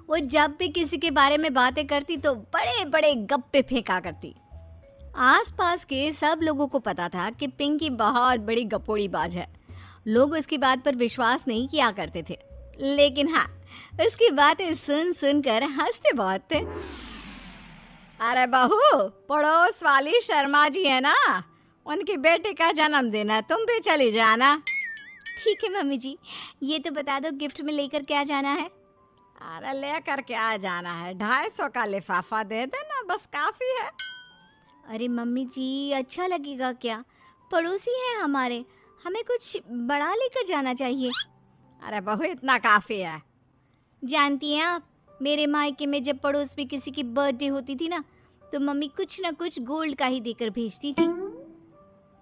वो जब भी किसी के बारे में बातें करती तो बड़े बड़े गप्पे फेंका करती। आसपास के सब लोगों को पता था कि पिंकी बहुत बड़ी गपोड़ी बाज है। लोग उसकी बात पर विश्वास नहीं किया करते थे, लेकिन हाँ, उसकी बातें सुन सुनकर हंसते बहुत थे। अरे बहू, पड़ोस वाली शर्मा जी है ना, उनकी बेटी का जन्मदिन है, तुम भी चली जाना। ठीक है मम्मी जी, ये तो बता दो गिफ्ट में लेकर क्या जाना है? अरे लेकर क्या जाना है, 250 का लिफाफा दे देना, बस काफी है। अरे मम्मी जी, अच्छा लगेगा क्या? पड़ोसी हैं हमारे, हमें कुछ बड़ा लेकर जाना चाहिए। अरे बहू, इतना काफी है। जानती हैं आप, मेरे मायके में जब पड़ोस में किसी की बर्थडे होती थी ना, तो मम्मी कुछ ना कुछ गोल्ड का ही देकर भेजती थी।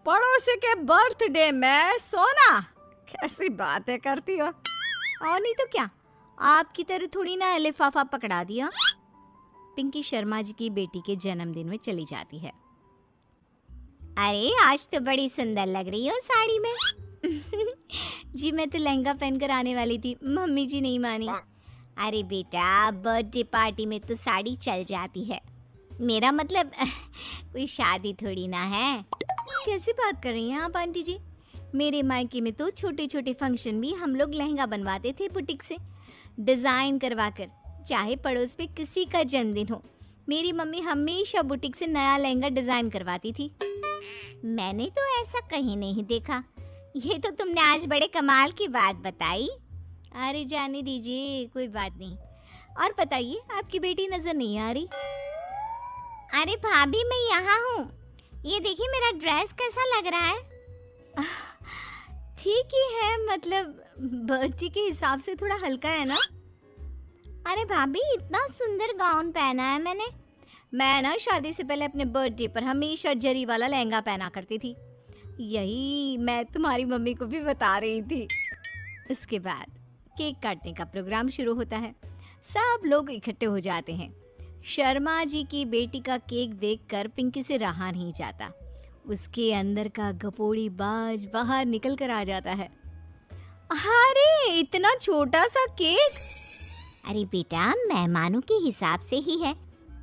पड़ोसी के बर्थडे में सोना? कैसी बातें करती हो। और नहीं तो क्या, आपकी तरह थोड़ी ना लिफाफा पकड़ा दिया। पिंकी शर्मा जी की बेटी के जन्मदिन में चली जाती है। अरे आज तो बड़ी सुंदर लग रही हो साड़ी में। जी मैं तो लहंगा पहनकर आने वाली थी, मम्मी जी नहीं मानी। अरे बेटा, बर्थडे पार्टी में तो साड़ी चल जाती है, मेरा मतलब कोई शादी थोड़ी ना है। कैसी बात कर रही हैं आप आंटी जी? मेरे मायके में तो छोटे छोटे फंक्शन भी हम लोग लहंगा बनवाते थे बुटीक से, डिज़ाइन करवा कर। चाहे पड़ोस में किसी का जन्मदिन हो, मेरी मम्मी हमेशा बुटीक से नया लहंगा डिज़ाइन करवाती थी। मैंने तो ऐसा कहीं नहीं देखा, ये तो तुमने आज बड़े कमाल की बात बताई। अरे जाने दीजिए, कोई बात नहीं। और बताइए, आपकी बेटी नजर नहीं आ रही? अरे भाभी, मैं यहाँ हूँ, ये देखिए मेरा ड्रेस कैसा लग रहा है। ठीक ही है, मतलब बर्थडे के हिसाब से थोड़ा हल्का है ना। अरे भाभी, इतना सुंदर गाउन पहना है मैंने। मैं ना शादी से पहले अपने बर्थडे पर हमेशा जरी वाला लहंगा पहना करती थी, यही मैं तुम्हारी मम्मी को भी बता रही थी। इसके बाद केक काटने का प्रोग्राम शुरू होता है। सब लोग इकट्ठे हो जाते हैं। शर्मा जी की बेटी का केक देखकर पिंकी से रहा नहीं जाता। उसके अंदर का गपोड़ी बाज बाहर निकल कर आ जाता है। अरे इतना छोटा सा केक! अरे बेटा, मेहमानों के हिसाब से ही है,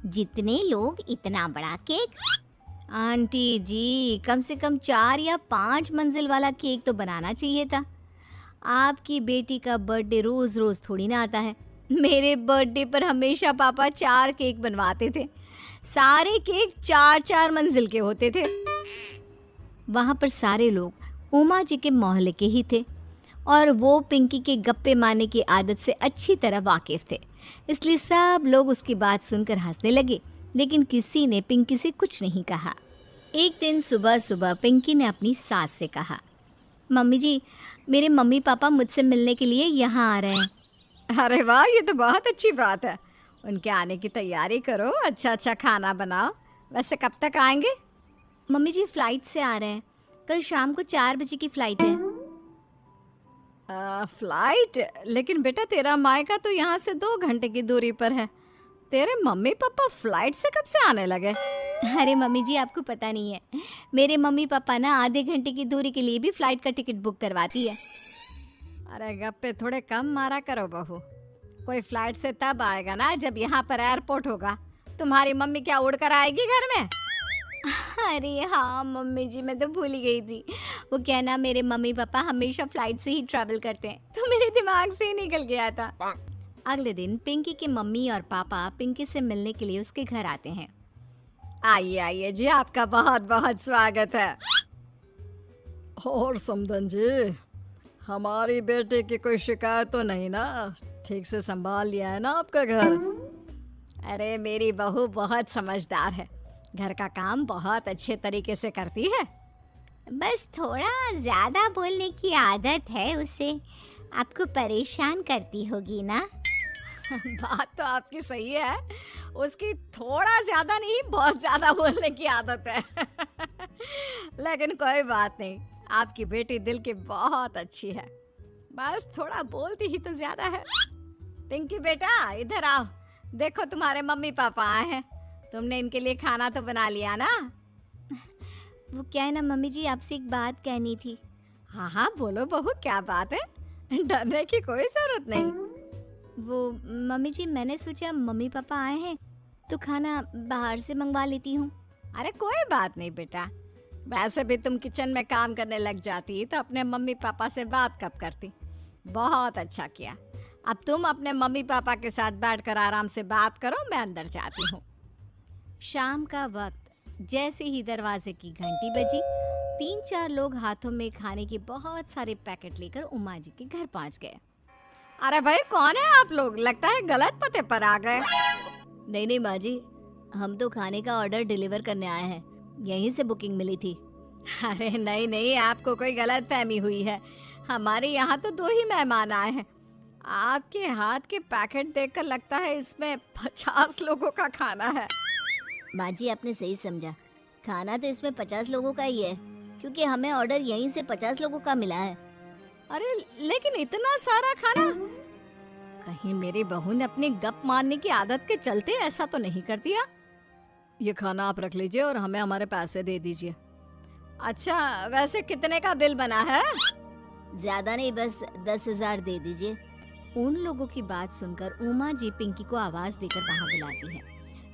जितने लोग इतना बड़ा केक। आंटी जी, कम से कम 4 या 5 मंजिल वाला केक तो बनाना चाहिए था। आपकी बेटी का बर्थडे रोज रोज थोड़ी ना आता है। मेरे बर्थडे पर हमेशा पापा 4 केक बनवाते थे, सारे केक 4-4 मंजिल के होते थे। वहाँ पर सारे लोग उमा जी के मोहल्ले के ही थे और वो पिंकी के गप्पे मारने की आदत से अच्छी तरह वाकिफ थे, इसलिए सब लोग उसकी बात सुनकर हंसने लगे, लेकिन किसी ने पिंकी से कुछ नहीं कहा। एक दिन सुबह सुबह पिंकी ने अपनी सास से कहा, मम्मी जी, मेरे मम्मी पापा मुझसे मिलने के लिए यहाँ आ रहे हैं। अरे वाह, ये तो बहुत अच्छी बात है, उनके आने की तैयारी करो, अच्छा अच्छा खाना बनाओ। वैसे कब तक आएंगे? मम्मी जी फ्लाइट से आ रहे हैं, कल शाम को 4 बजे की फ़्लाइट है। फ्लाइट? लेकिन बेटा तेरा मायका तो यहाँ से 2 घंटे की दूरी पर है, तेरे मम्मी पापा फ्लाइट से कब से आने लगे? अरे मम्मी जी, आपको पता नहीं है, मेरे मम्मी पापा ना आधे घंटे की दूरी के लिए भी फ्लाइट का टिकट बुक करवाती है। अरे गप्पे थोड़े कम मारा करो बहू, कोई फ्लाइट से तब आएगा ना जब यहाँ पर एयरपोर्ट होगा। तुम्हारी मम्मी क्या उड़ कर आएगी घर में? अरे हाँ मम्मी जी, मैं तो भूल ही गई थी। वो क्या ना, मेरे मम्मी पापा हमेशा फ्लाइट से ही ट्रैवल करते हैं, तो मेरे दिमाग से ही निकल गया था। अगले दिन पिंकी के मम्मी और पापा पिंकी से मिलने के लिए उसके घर आते हैं। आइए आइए जी, आपका बहुत बहुत स्वागत है। और समदन जी, हमारी बेटे की कोई शिकायत तो नहीं ना? ठीक से संभाल लिया है ना आपका घर? अरे मेरी बहू बहुत समझदार है, घर का काम बहुत अच्छे तरीके से करती है। बस थोड़ा ज़्यादा बोलने की आदत है उसे, आपको परेशान करती होगी ना? बात तो आपकी सही है, उसकी थोड़ा ज़्यादा नहीं बहुत ज़्यादा बोलने की आदत है। लेकिन कोई बात नहीं, आपकी बेटी दिल की बहुत अच्छी है, बस थोड़ा बोलती ही तो ज़्यादा है। पिंकी बेटा इधर आओ, देखो तुम्हारे मम्मी पापा आए हैं, तुमने इनके लिए खाना तो बना लिया ना? वो क्या है ना मम्मी जी, आपसे एक बात कहनी थी। हाँ हाँ बोलो बहू, क्या बात है, डरने की कोई ज़रूरत नहीं। वो मम्मी जी, मैंने सोचा मम्मी पापा आए हैं तो खाना बाहर से मंगवा लेती हूँ। अरे कोई बात नहीं बेटा, वैसे भी तुम किचन में काम करने लग जाती तो अपने मम्मी पापा से बात कब करती। बहुत अच्छा किया। अब तुम अपने मम्मी पापा के साथ बैठकर आराम से बात करो, मैं अंदर जाती हूँ। शाम का वक्त जैसे ही दरवाजे की घंटी बजी, 3-4 लोग हाथों में खाने के बहुत सारे पैकेट लेकर उमा जी के घर पहुंच गए। अरे भाई, कौन है आप लोग? लगता है गलत पते पर आ गए। नहीं नहीं माँ जी, हम तो खाने का ऑर्डर डिलीवर करने आए हैं, यहीं से बुकिंग मिली थी। अरे नहीं नहीं, आपको कोई गलत फहमी हुई है। हमारे यहाँ तो 2 ही मेहमान आए हैं। आपके हाथ के पैकेट देखकर लगता है इसमें 50 लोगों का खाना है। माँ जी, आपने सही समझा, खाना तो इसमें 50 लोगों का ही है, क्योंकि हमें ऑर्डर यहीं से 50 लोगों का मिला है। अरे लेकिन इतना सारा खाना, कहीं मेरी बहू ने अपनी गप मारने की आदत के चलते ऐसा तो नहीं कर दिया? ये खाना आप रख लीजिए और हमें हमारे पैसे दे दीजिए। अच्छा, वैसे कितने का बिल बना है? ज्यादा नहीं, बस 10,000 दे दीजिए। उन लोगों की बात सुनकर उमा जी पिंकी को आवाज देकर वहाँ बुलाती है।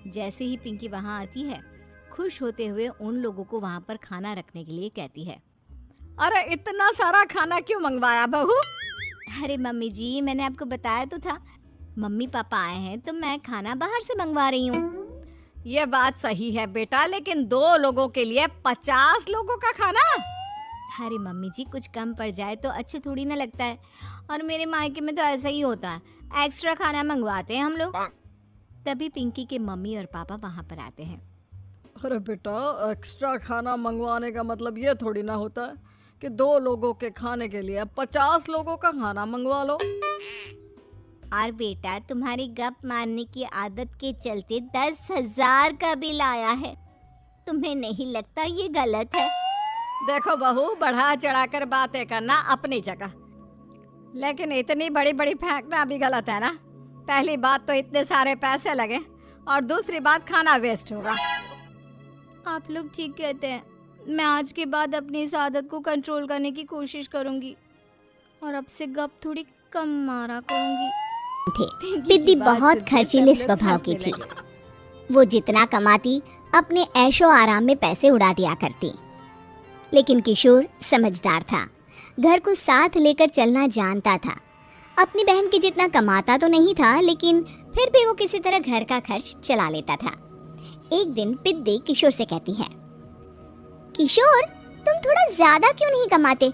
जैसे ही पिंकी वहाँ आती है, खुश होते हुए उन लोगों को वहाँ पर खाना रखने के लिए कहती है। अरे इतना सारा खाना क्यों मंगवाया बहू? अरे मम्मी जी, मैंने आपको बताया तो था, मम्मी पापा आए हैं तो मैं खाना बाहर से मंगवा रही हूँ। ये बात सही है बेटा, लेकिन 2 लोगों के लिए 50 लोगों का खाना? अरे मम्मी जी, कुछ कम पड़ जाए तो अच्छा थोड़ी ना लगता है, और मेरे मायके में तो ऐसा ही होता है, एक्स्ट्रा खाना मंगवाते हैं हम लोग। तभी पिंकी के मम्मी और पापा वहाँ पर आते हैं। अरे बेटा, एक्स्ट्रा खाना मंगवाने का मतलब ये थोड़ी ना होता है कि 2 लोगों के खाने के लिए 50 लोगों का खाना मंगवा लो। और बेटा, तुम्हारी गप मारने की आदत के चलते 10,000 का बिल आया है। तुम्हें नहीं लगता ये गलत है? देखो बहू, बढ़ा चढ़ाकर बातें करना अपनी जगह, लेकिन इतनी बड़ी बड़ी फेंकना भी गलत है ना। पहली बात तो इतने सारे पैसे लगे, और दूसरी बात खाना वेस्ट होगा। आप लोग ठीक कहते हैं, मैं आज के बाद अपनी इस आदत को कंट्रोल करने की कोशिश करूंगी और अब से गप थोड़ी कम मारा करूंगी। पिद्दी बहुत खर्चीले स्वभाव की थी। वो जितना कमाती अपने ऐशो आराम में पैसे उड़ा दिया करती। लेकिन किशोर समझदार था, घर को साथ लेकर चलना जानता था। अपनी बहन के जितना कमाता तो नहीं था, लेकिन फिर भी वो किसी तरह घर का खर्च चला लेता था। एक दिन पिद्दी किशोर से कहती है, किशोर, तुम थोड़ा ज्यादा क्यों नहीं कमाते?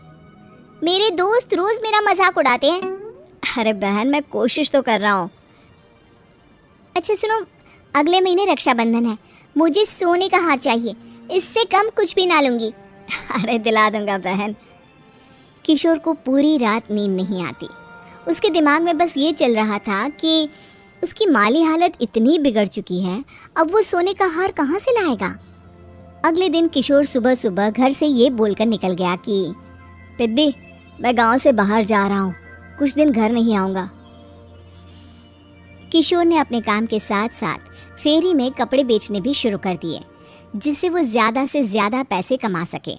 मेरे दोस्त रोज मेरा मजाक उड़ाते हैं। अरे बहन, मैं कोशिश तो कर रहा हूँ। अच्छा सुनो, अगले महीने रक्षाबंधन है, मुझे सोने का हार चाहिए, इससे कम कुछ भी ना लूंगी। अरे दिला दूंगा बहन। किशोर को पूरी रात नींद नहीं आती। उसके दिमाग में बस ये चल रहा था कि उसकी माली हालत इतनी बिगड़ चुकी है, अब वो सोने का हार कहाँ से लाएगा। अगले दिन किशोर सुबह सुबह घर से ये बोलकर निकल गया कि पिद्दी, मैं गांव से बाहर जा रहा हूँ, कुछ दिन घर नहीं आऊँगा। किशोर ने अपने काम के साथ साथ फेरी में कपड़े बेचने भी शुरू कर दिए, जिससे वो ज़्यादा से ज़्यादा पैसे कमा सके।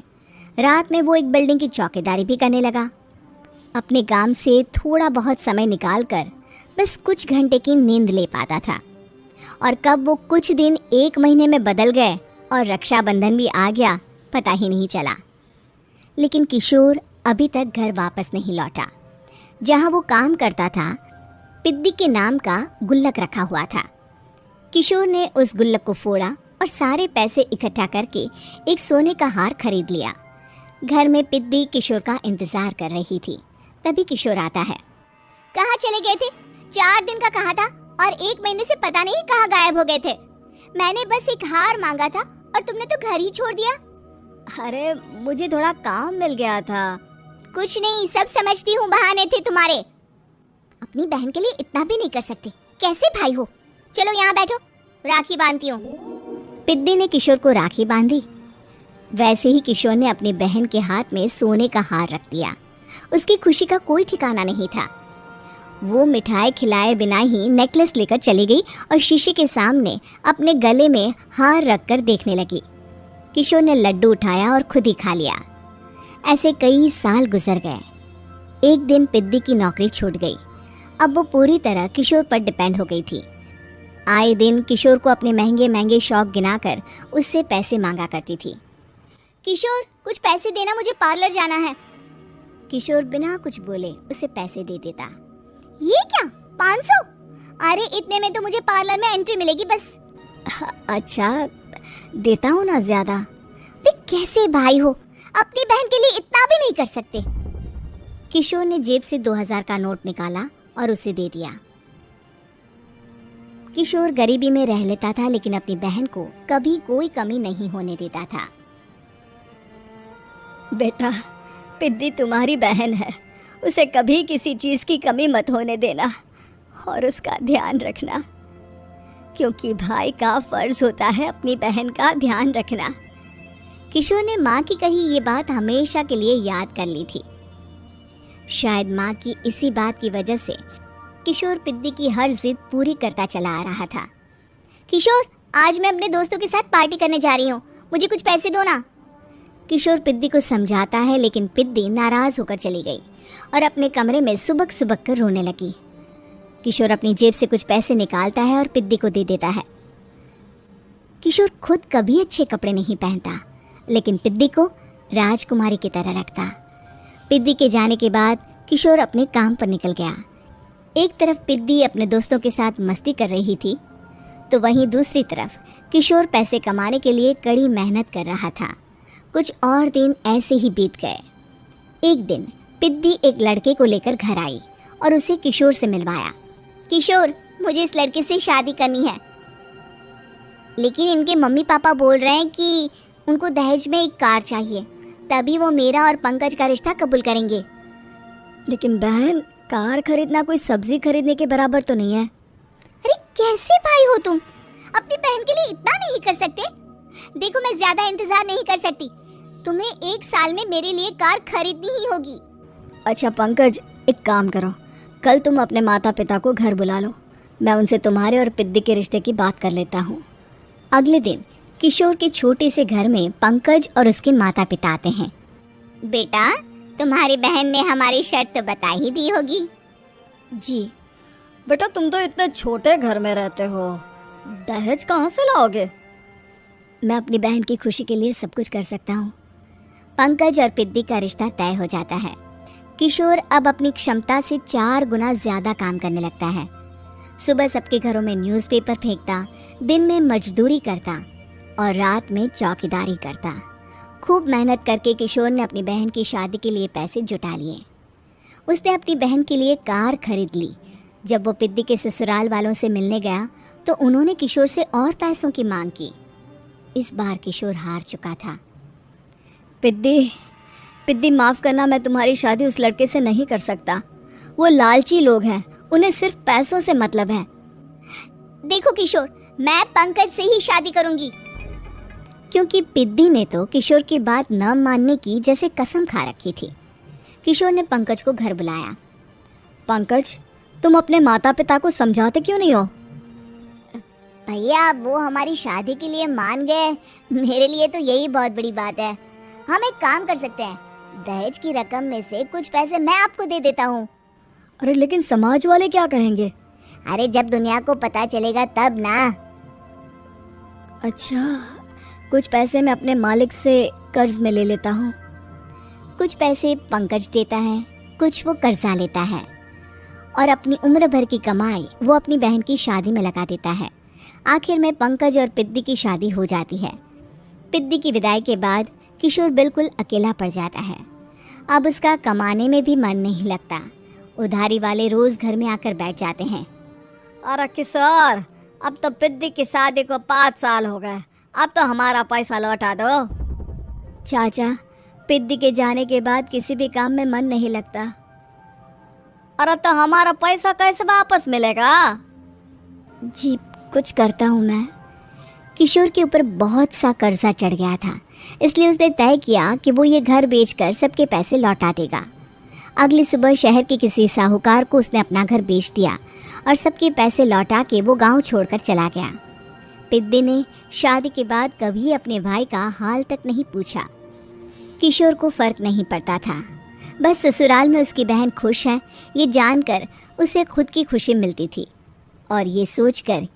रात में वो एक बिल्डिंग की चौकीदारी भी करने लगा। अपने काम से थोड़ा बहुत समय निकालकर बस कुछ घंटे की नींद ले पाता था। और कब वो कुछ दिन 1 महीने में बदल गए और रक्षाबंधन भी आ गया, पता ही नहीं चला। लेकिन किशोर अभी तक घर वापस नहीं लौटा। जहाँ वो काम करता था, पिद्दी के नाम का गुल्लक रखा हुआ था। किशोर ने उस गुल्लक को फोड़ा और सारे पैसे इकट्ठा करके एक सोने का हार खरीद लिया। घर में पिद्दी किशोर का इंतजार कर रही थी। तभी किशोर आता है। कहाँ चले गए थे? 4 दिन का कहा था और 1 महीने से पता नहीं कहाँ गायब हो गए थे। मैंने बस एक हार मांगा था और तुमने तो घर ही छोड़ दिया। अरे मुझे थोड़ा काम मिल गया था। कुछ नहीं, सब समझती हूँ, बहाने थे तुम्हारे। अपनी बहन के लिए इतना भी नहीं कर सकते, कैसे भाई हो? चलो यहाँ बैठो, राखी बांधती हूँ। पिद्दी ने किशोर को राखी बांधी। वैसे ही किशोर ने अपनी बहन के हाथ में सोने का हार रख दिया। उसकी खुशी का कोई ठिकाना नहीं था। वो मिठाई खिलाए बिना ही नेकलेस लेकर चली गई और शीशे के सामने अपने गले में हार रखकर देखने लगी। किशोर ने लड्डू उठाया और खुद ही खा लिया। ऐसे कई साल गुजर गए। एक दिन पिद्दी की नौकरी छूट गई। अब वो पूरी तरह किशोर पर डिपेंड हो गई थी। आए दिन किशोर को अपने महंगे महंगे शौक गिनाकर उससे पैसे मांगा करती थी। किशोर, कुछ पैसे देना, मुझे पार्लर जाना है। किशोर बिना कुछ बोले उसे पैसे दे देता। ये क्या, 500? अरे इतने में तो मुझे पार्लर में एंट्री मिलेगी बस। अच्छा, देता हूँ ना ज्यादा। वे कैसे भाई हो, अपनी बहन के लिए इतना भी नहीं कर सकते। किशोर ने जेब से 2000 का नोट निकाला और उसे दे दिया। किशोर गरीबी में रह लेता था, लेकिन अपनी बहन को कभी कोई कमी नहीं होने देता था। बेटा, पिद्दी तुम्हारी बहन है, उसे कभी किसी चीज की कमी मत होने देना और उसका ध्यान रखना, क्योंकि भाई का फर्ज होता है अपनी बहन का ध्यान रखना। किशोर ने माँ की कही ये बात हमेशा के लिए याद कर ली थी। शायद माँ की इसी बात की वजह से किशोर पिद्दी की हर जिद पूरी करता चला आ रहा था। किशोर, आज मैं अपने दोस्तों के साथ पार्टी करने जा रही हूँ, मुझे कुछ पैसे दो ना। किशोर पिद्दी को समझाता है, लेकिन पिद्दी नाराज होकर चली गई और अपने कमरे में सुबक सुबक कर रोने लगी। किशोर अपनी जेब से कुछ पैसे निकालता है और पिद्दी को दे देता है। किशोर खुद कभी अच्छे कपड़े नहीं पहनता, लेकिन पिद्दी को राजकुमारी की तरह रखता। पिद्दी के जाने के बाद किशोर अपने काम पर निकल गया। एक तरफ पिद्दी अपने दोस्तों के साथ मस्ती कर रही थी, तो वहीं दूसरी तरफ किशोर पैसे कमाने के लिए कड़ी मेहनत कर रहा था। कुछ और दिन ऐसे ही बीत गए। एक दिन पिद्दी एक लड़के को लेकर घर आई और उसे किशोर से मिलवाया। किशोर, मुझे इस लड़के से शादी करनी है, लेकिन इनके मम्मी पापा बोल रहे हैं कि उनको दहेज में एक कार चाहिए, तभी वो मेरा और पंकज का रिश्ता कबूल करेंगे। लेकिन बहन, कार खरीदना कोई सब्जी खरीदने के बराबर तो नहीं है। अरे कैसे भाई हो तुम, अपनी बहन के लिए इतना नहीं कर सकते? देखो, मैं ज्यादा इंतजार नहीं कर सकती, तुम्हें 1 साल में मेरे लिए कार खरीदनी ही होगी। अच्छा पंकज, एक काम करो, कल तुम अपने माता पिता को घर बुला लो, मैं उनसे तुम्हारे और पिद्दी के रिश्ते की बात कर लेता हूँ। अगले दिन किशोर के छोटे से घर में पंकज और उसके माता पिता आते हैं। बेटा, तुम्हारी बहन ने हमारी शर्त तो बता ही दी होगी। जी बेटा, तुम तो इतने छोटे घर में रहते हो, दहेज कहाँ से लाओगे? मैं अपनी बहन की खुशी के लिए सब कुछ कर सकता हूँ। पंकज और पिद्दी का रिश्ता तय हो जाता है। किशोर अब अपनी क्षमता से 4 गुना ज्यादा काम करने लगता है। सुबह सबके घरों में न्यूज़पेपर फेंकता, दिन में मजदूरी करता और रात में चौकीदारी करता। खूब मेहनत करके किशोर ने अपनी बहन की शादी के लिए पैसे जुटा लिए। उसने अपनी बहन के लिए कार खरीद ली। जब वो पिद्दी के ससुराल वालों से मिलने गया तो उन्होंने किशोर से और पैसों की मांग की। इस बार किशोर हार चुका था। पिद्दी माफ़ करना, मैं तुम्हारी शादी उस लड़के से नहीं कर सकता। वो लालची लोग हैं, उन्हें सिर्फ पैसों से मतलब है। देखो किशोर, मैं पंकज से ही शादी करूंगी। क्योंकि पिद्दी ने तो किशोर की बात न मानने की जैसे कसम खा रखी थी। किशोर ने पंकज को घर बुलाया। पंकज, तुम अपने माता पिता को समझाते क्यों नहीं हो? भैया, वो हमारी शादी के लिए मान गए, मेरे लिए तो यही बहुत बड़ी बात है। हम एक काम कर सकते हैं, दहेज की रकम में से कुछ पैसे मैं आपको दे देता हूँ। अरे लेकिन समाज वाले क्या कहेंगे? अरे जब दुनिया को पता चलेगा तब ना। अच्छा, कुछ पैसे मैं अपने मालिक से कर्ज में ले लेता हूँ। कुछ पैसे पंकज देता है, कुछ वो कर्जा लेता है और अपनी उम्र भर की कमाई वो अपनी बहन की शादी में लगा देता है। आखिर में पंकज और पिद्दी की शादी हो जाती है। पिद्दी की विदाई के बाद किशोर बिल्कुल अकेला पड़ जाता है। अब उसका कमाने में भी मन नहीं लगता। उधारी वाले रोज घर में आकर बैठ जाते हैं। अरे किशोर, अब तो पिद्दी की शादी को 5 साल हो गए, अब तो हमारा पैसा लौटा दो। चाचा, पिद्दी के जाने के बाद किसी भी काम में मन नहीं लगता। अरे तो हमारा पैसा कैसे वापस मिलेगा? जी, कुछ करता हूँ मैं। किशोर के ऊपर बहुत सा कर्जा चढ़ गया था, इसलिए उसने तय किया कि वो ये घर बेचकर सबके पैसे लौटा देगा। अगली सुबह शहर के किसी साहूकार को उसने अपना घर बेच दिया और सबके पैसे लौटा के वो गांव छोड़कर चला गया। पिद्दी ने शादी के बाद कभी अपने भाई का हाल तक नहीं पूछा। किशोर को फर्क नहीं पड़ता था। बस ससुराल में उसकी बहन खुश है ये जानकर उसे खुद की खुशी मिलती थी और ये सोचकर